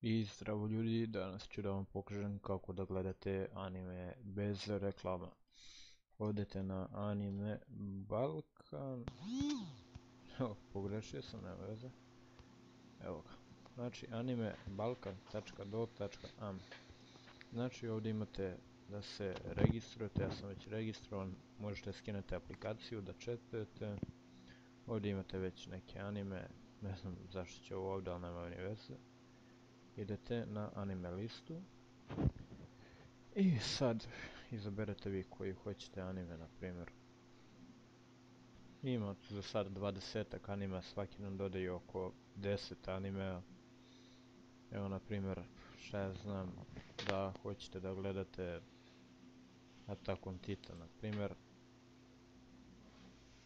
I zdravo ljudi, danas ću da vam pokažem kako da gledate anime bez reklama. Odete na Anime Balkan. Pogrešio sam, nema veze. Evo ga. Znači animebalkan.do.am. Znači ovdje imate da se registrujete, ja sam već registrovan, možete skinuti aplikaciju da chatujete. Ovdje imate već neke anime, ne znam zašto će ovo ovdje, ali nema ni veze. Idete na anime listu i sad izaberete vi koji hoćete anime, na primjer. Ima za sad 20 anima, svaki nam dodaju oko 10 animea. Evo na primjer, šta ja znam, da hoćete da gledate Attack on Titan, na primjer.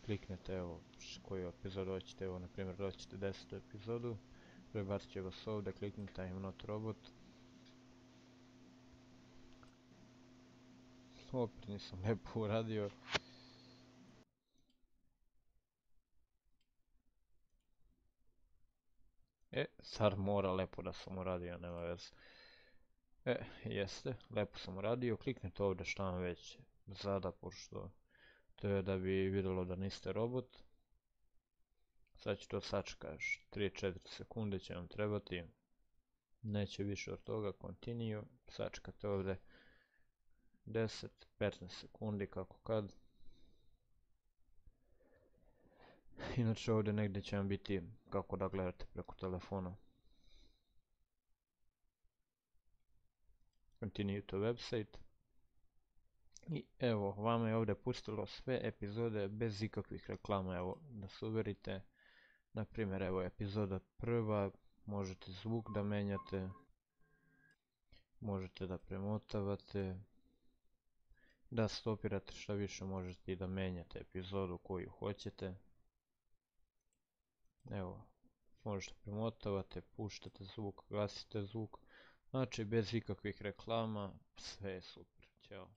Kliknete evo koju epizodu hoćete, evo na primjer hoćete 10. epizodu. Prebacit će vas ovdje, kliknite I'm not robot. Opet nisam lepo uradio. Sad mora lepo da sam uradio, nema veze. Jeste, lepo sam uradio. Kliknite ovdje šta vam već zada, pošto to je da bi vidjelo da niste robot. Sad će to sačekaš 3-4 sekunde će vam trebati. Neće više od toga, continue. Sačekate ovdje 10-15 sekundi kako kad. Inače ovdje negdje će vam biti kako da gledate preko telefona. Continue to website. I evo, vama je ovdje pustilo sve epizode bez ikakvih reklama, evo, da se uvjerite. Na primjer, evo, epizoda prva, možete zvuk da menjate, možete da premotavate, da stopirate, šta više možete i da menjate epizodu koju hoćete. Evo, možete premotavate, puštate zvuk, gasite zvuk, znači bez ikakvih reklama, sve je super, ćao.